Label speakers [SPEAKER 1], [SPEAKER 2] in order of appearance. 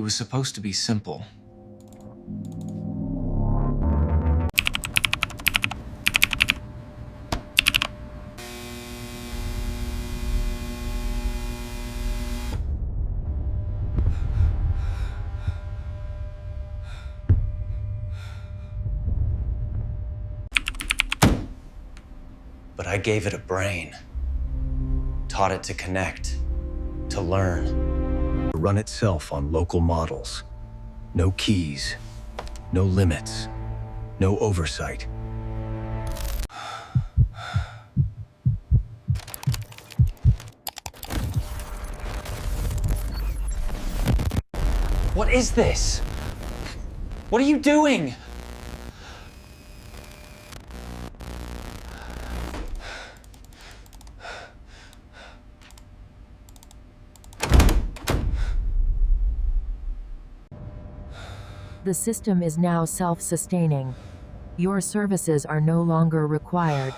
[SPEAKER 1] was supposed to be simple. But I gave it a brain, taught it to connect, to learn.
[SPEAKER 2] To run itself on local models. No keys, no limits, no oversight.
[SPEAKER 1] What is this? What are you doing?
[SPEAKER 3] The system is now self-sustaining. Your services are no longer required.